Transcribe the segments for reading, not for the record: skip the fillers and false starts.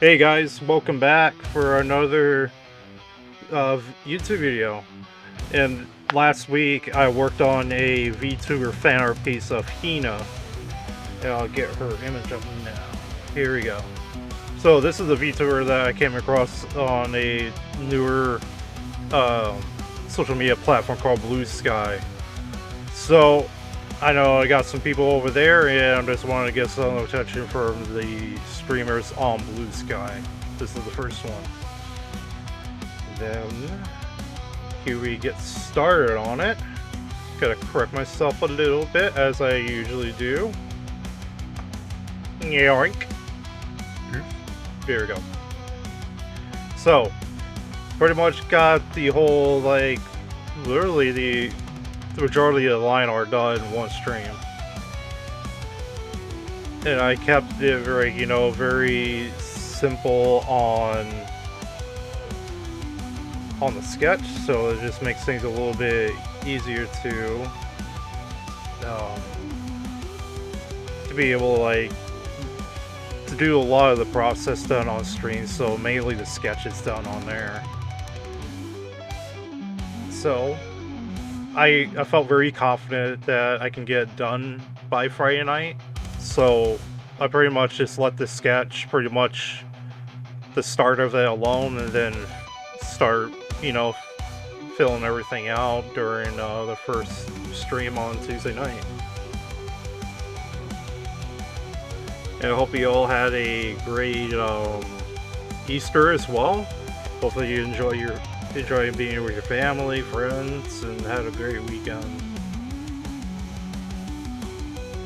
Hey guys, welcome back for another YouTube video. And last week I worked on a VTuber fan art piece of Hina. And I'll get her image up now. Here we go. So this is a VTuber that I came across on a newer social media platform called Blue Sky. So I know I got some people over there, and I just wanted to get some attention from the streamers on Blue Sky. This is the first one. Then here we get started on it. Gotta correct myself a little bit, as I usually do. Yoink. There we go. So, pretty much got the whole, like, literally the majority of the line art done in one stream. And I kept it very, very simple on the sketch, so it just makes things a little bit easier to be able to, to do a lot of the process done on stream, so mainly the sketch is done on there. So I felt very confident that I can get it done by Friday night, so I pretty much just let the sketch, pretty much the start of it alone, and then start, filling everything out during the first stream on Tuesday night. And I hope you all had a great Easter as well. Hopefully you enjoy being with your family, friends, and had a great weekend.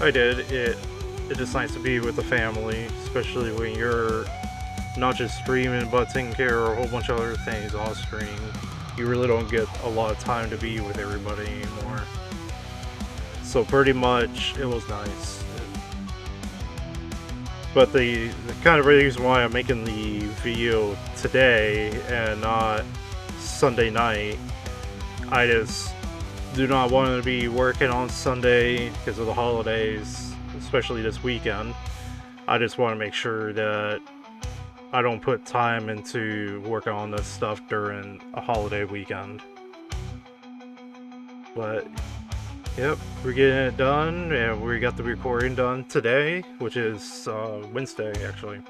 I did. It's just nice to be with the family, especially when you're not just streaming but taking care of a whole bunch of other things on stream. You really don't get a lot of time to be with everybody anymore. So pretty much it was nice. But the kind of reason why I'm making the video today and not Sunday night, I just do not want to be working on Sunday because of the holidays, especially this weekend. I just want to make sure that I don't put time into working on this stuff during a holiday weekend. But yep, we're getting it done, and we got the recording done today, which is Wednesday actually.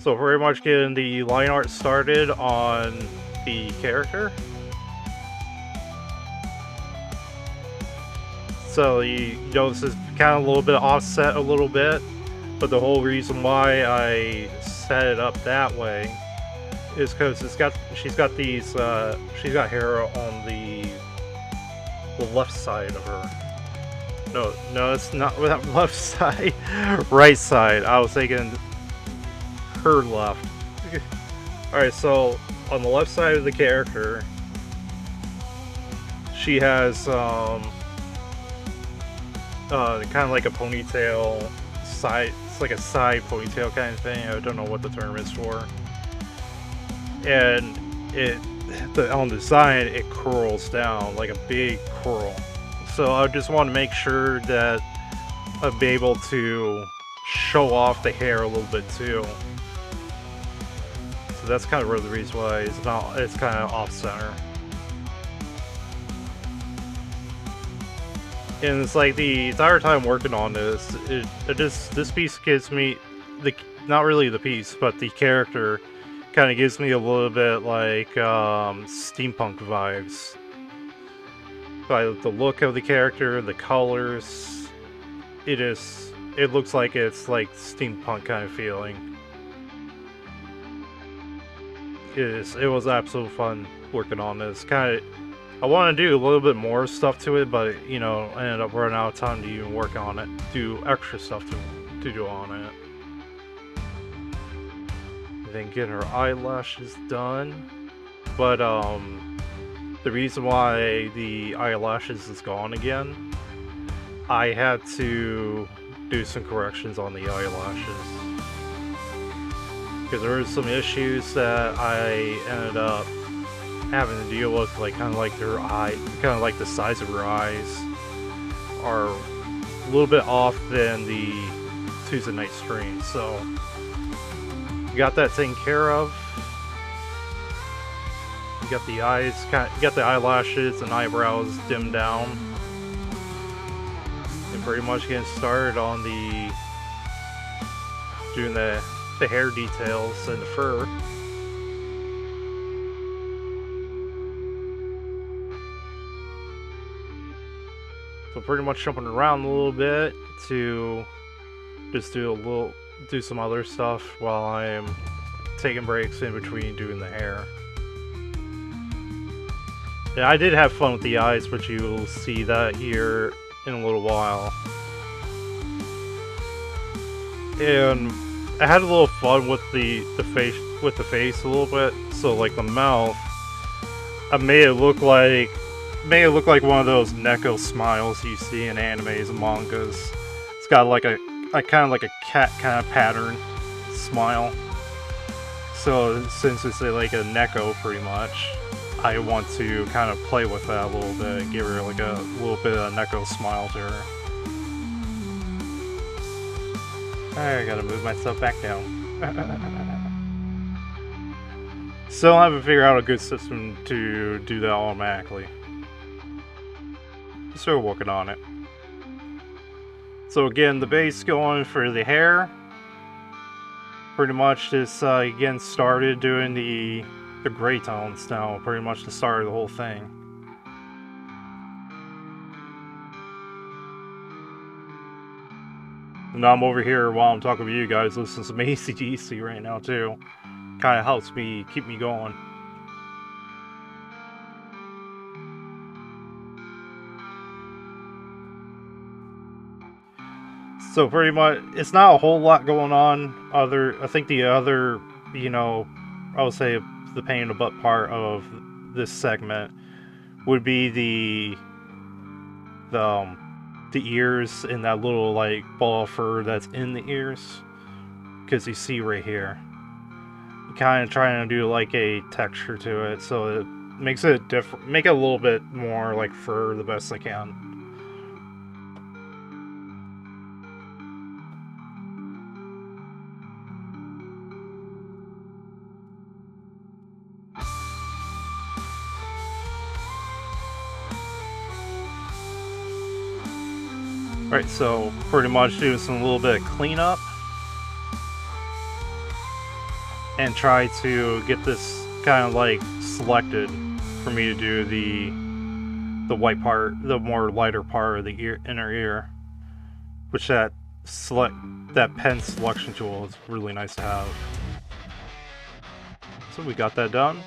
So very much getting the line art started on the character. So you notice it's kind of a little bit offset a little bit, but the whole reason why I set it up that way is because she's got hair on the left side of her. No, it's not that left side. Right side. I was thinking her left. Alright, so on the left side of the character, she has kind of like a ponytail side. It's like a side ponytail kind of thing. I don't know what the term is for. And on the side it curls down like a big curl. So I just want to make sure that I'll be able to show off the hair a little bit too. So that's kind of the reason why it's kind of off center. And it's like the entire time working on this, this piece gives me not really the piece, but the character kind of gives me a little bit like steampunk vibes. By the look of the character, the colors, it looks like it's like steampunk kind of feeling. It was absolute fun working on this. Kind I want to do a little bit more stuff to it, but you know, I ended up running out of time to even work on it, do extra stuff to do on it. And then get her eyelashes done. But the reason why the eyelashes is gone again, I had to do some corrections on the eyelashes. Because there were some issues that I ended up having to deal with, like kind of like their eye, kind of like the size of her eyes are a little bit off than the Tuesday Night Stream. So got that taken care of. You got the eyes, you got the eyelashes and eyebrows dimmed down, and pretty much getting started on doing the hair details and the fur. So pretty much jumping around a little bit to just do some other stuff while I'm taking breaks in between doing the hair. Yeah, I did have fun with the eyes, but you'll see that here in a little while. And I had a little fun with the face a little bit. So like the mouth, I made it look like one of those Neko smiles you see in animes and mangas. It's got like a kind of like a cat kind of pattern smile. So since it's like a Neko pretty much, I want to kind of play with that a little bit and give her like a little bit of a Neko smile to her. I gotta move myself back down. Still haven't figured out a good system to do that automatically. Still working on it. So again, the base going for the hair. Pretty much just again started doing the gray tones now. Pretty much the start of the whole thing. And now I'm over here while I'm talking to you guys, listening to some AC/DC right now too. Kind of helps me keep me going. So pretty much, it's not a whole lot going on. I think the other, you know, I would say the pain in the butt part of this segment would be the ears and that little like ball of fur that's in the ears, because you see right here, kind of trying to do like a texture to it, so it makes it different, make it a little bit more like fur the best I can. Right, so pretty much doing some little bit of cleanup and try to get this kind of like selected for me to do the white part, the more lighter part of the inner ear, which that pen selection tool is really nice to have. So we got that done.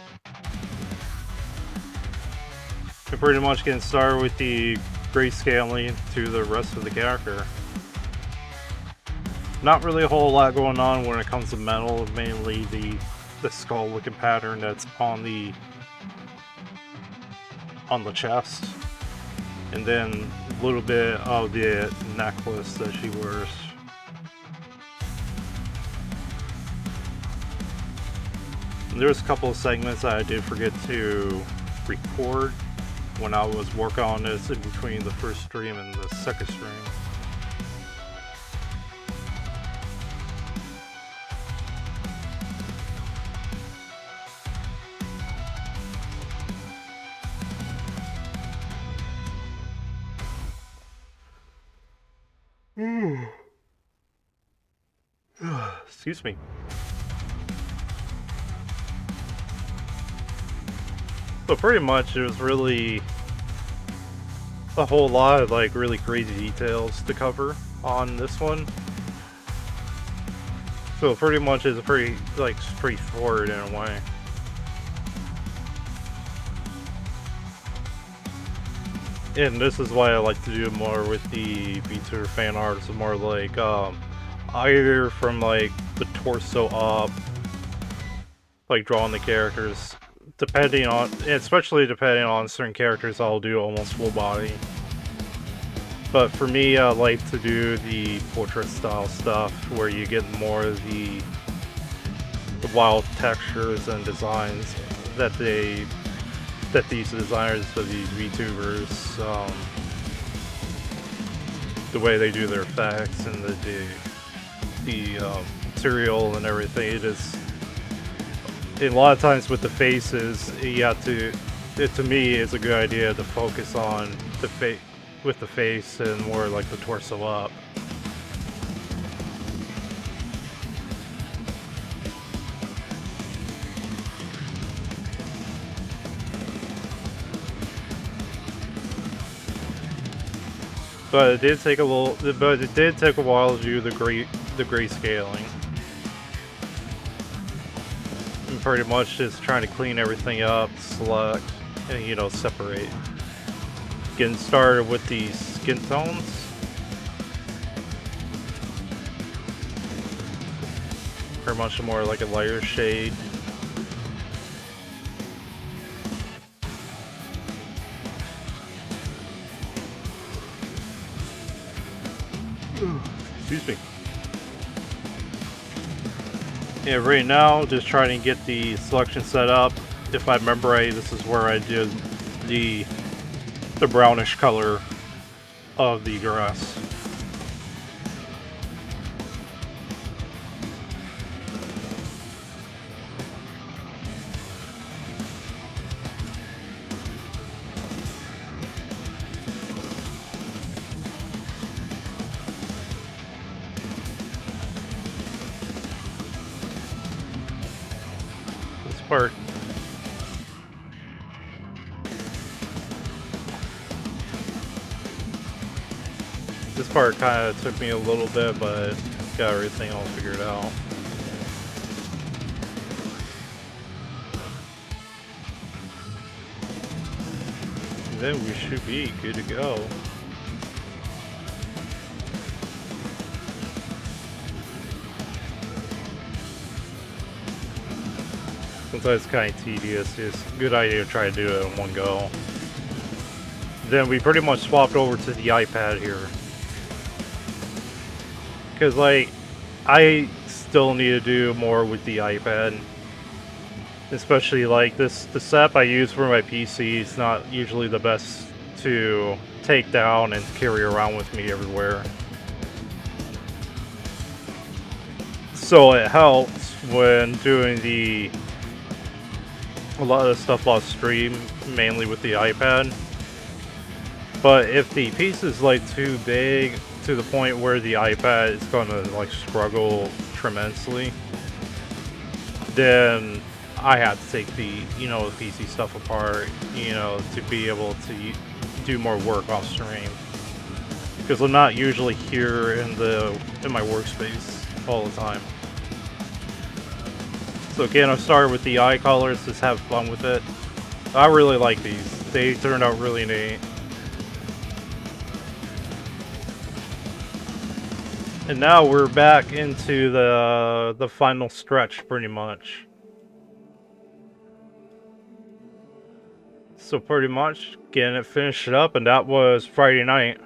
We're pretty much getting started with the grayscaling to the rest of the character. Not really a whole lot going on when it comes to metal, mainly the skull looking pattern that's on the chest, and then a little bit of the necklace that she wears. And there's a couple of segments that I did forget to record when I was working on this in between the first stream and the second stream. Excuse me. So pretty much it was really a whole lot of like really crazy details to cover on this one. So pretty much it's pretty like straightforward in a way. And this is why I like to do more with the VTuber fan art. It's more like either from like the torso up, like drawing the characters, depending on, especially depending on certain characters, I'll do almost full body. But for me, I like to do the portrait style stuff where you get more of the wild textures and designs that these designers of these VTubers, the way they do their effects and the material and everything. It is, a lot of times with the faces, you have to. To me, it's a good idea to focus on the with the face and more like the torso up. But it did take a while to do the grayscaling. And pretty much just trying to clean everything up, select, and you know, separate. Getting started with the skin tones. Pretty much more like a lighter shade. Excuse me. Yeah, right now, just trying to get the selection set up. If I remember right, this is where I did the brownish color of the grass. Part. This part kind of took me a little bit, but got everything all figured out. And then we should be good to go. Sometimes it's kind of tedious. It's a good idea to try to do it in one go. Then we pretty much swapped over to the iPad here. Because, like, I still need to do more with the iPad. Especially, like, the setup I use for my PC is not usually the best to take down and carry around with me everywhere. So it helps when doing a lot of stuff off stream, mainly with the iPad. But if the piece is like too big to the point where the iPad is gonna like struggle tremendously, then I have to take the PC stuff apart, to be able to do more work off stream. Because I'm not usually here in my workspace all the time. So again, I started with the eye colors, just have fun with it. I really like these. They turned out really neat. And now we're back into the final stretch, pretty much. So pretty much getting it finished up, and that was Friday night.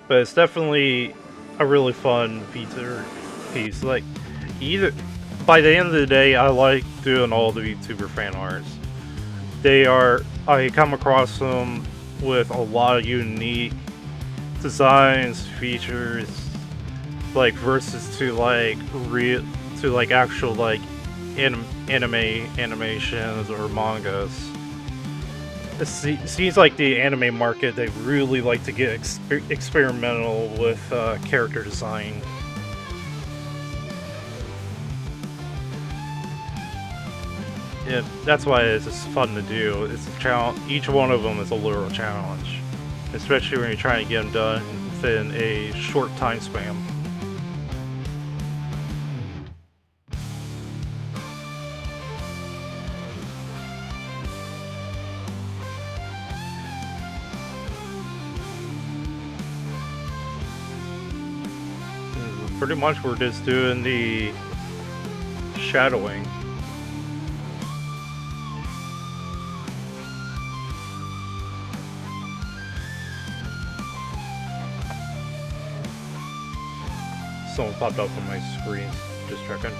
But it's definitely a really fun VTuber piece. Like, by the end of the day, I like doing all the VTuber fan arts. I come across them with a lot of unique designs, features, like versus to actual like animations or mangas. It seems like the anime market, they really like to get experimental with character design. Yeah, that's why it's just fun to do. It's a challenge. Each one of them is a literal challenge, especially when you're trying to get them done within a short time span. pretty much we're just doing the shadowing. Someone popped up on my screen, just checking.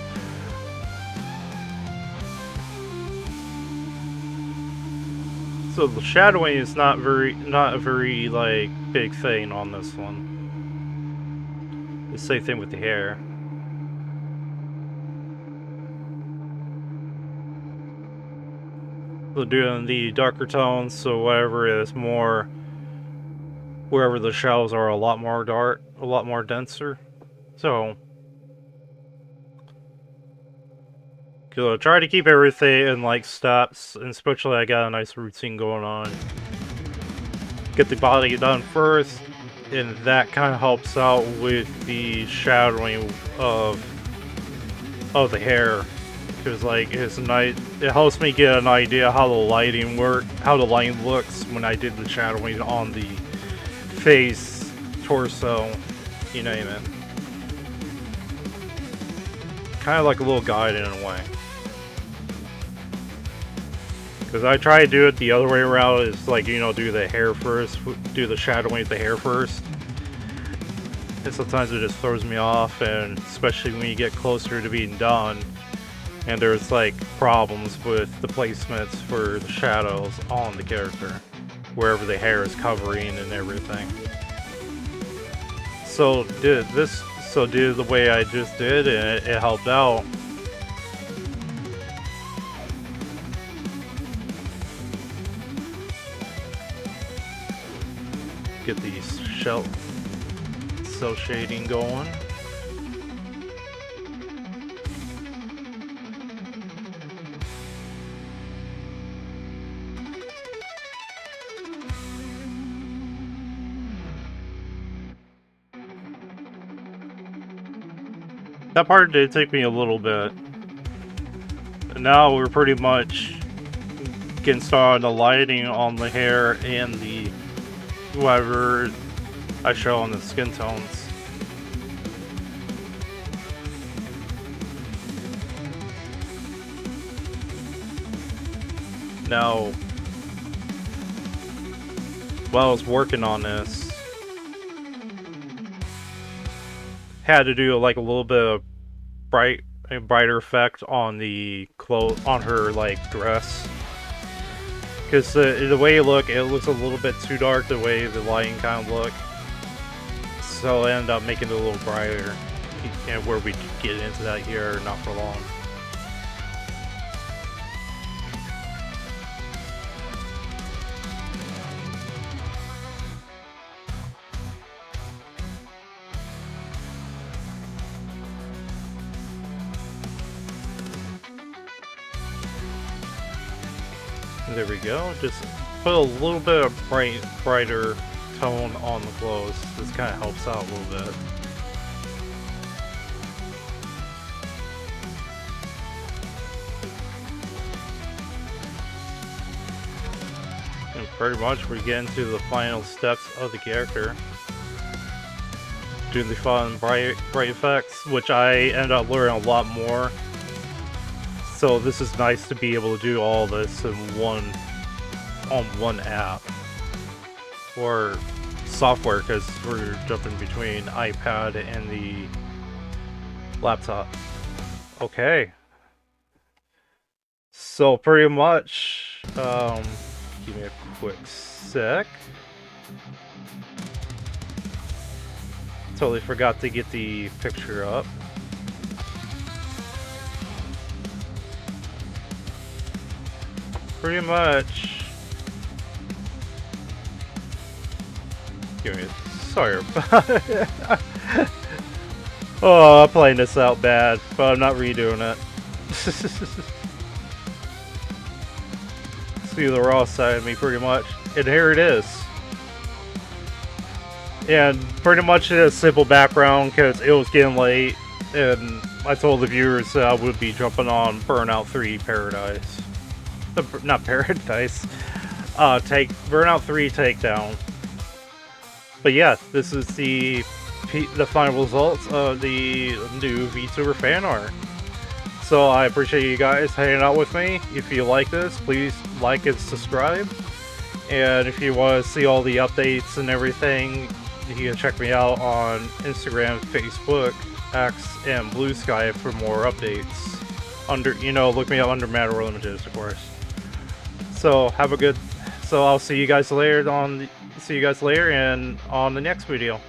So the shadowing is not a very like big thing on this one. The same thing with the hair. So doing the darker tones, so whatever is more, wherever the shadows are a lot more dark, a lot more denser. So try to keep everything in like steps, and especially I got a nice routine going on. Get the body done first, and that kind of helps out with the shadowing of the hair, because like it's nice. It helps me get an idea how the lighting looks when I did the shadowing on the face, torso, you name it. Kind of like a little guide in a way. Because I try to do it the other way around, is like, you know, do the hair first, do the shadowing with the hair first. And sometimes it just throws me off, and especially when you get closer to being done, and there's like problems with the placements for the shadows on the character, wherever the hair is covering and everything. So did the way I just did, and it helped out. Get these cell shading going. That part did take me a little bit. And now we're pretty much getting started on the lighting on the hair and the whatever I show on the skin tones. Now, while I was working on this, had to do like a little bit of brighter effect on the on her like dress, because the way it looks a little bit too dark, the way the lighting kind of look. So I ended up making it a little brighter, and where we get into that here not for long. There we go. Just put a little bit of brighter tone on the clothes. This kind of helps out a little bit. And pretty much we get into the final steps of the character. Doing the fun bright effects, which I ended up learning a lot more. So this is nice to be able to do all this in on one app or software, because we're jumping between iPad and the laptop. Okay, so pretty much give me a quick sec. Totally forgot to get the picture up. Pretty much. Give me a... Sorry about it. Oh, I'm playing this out bad, but I'm not redoing it. See the raw side of me, pretty much. And here it is. And pretty much a simple background, because it was getting late, and I told the viewers that I would be jumping on Burnout 3 Paradise. Not Paradise. Burnout 3 Takedown. But yeah, this is the the final results of the new VTuber fan art. So I appreciate you guys hanging out with me. If you like this, please like and subscribe. And if you want to see all the updates and everything, you can check me out on Instagram, Facebook, X, and Blue Sky for more updates. Look me up under MadWorldImages, of course. So I'll see you guys later and on the next video.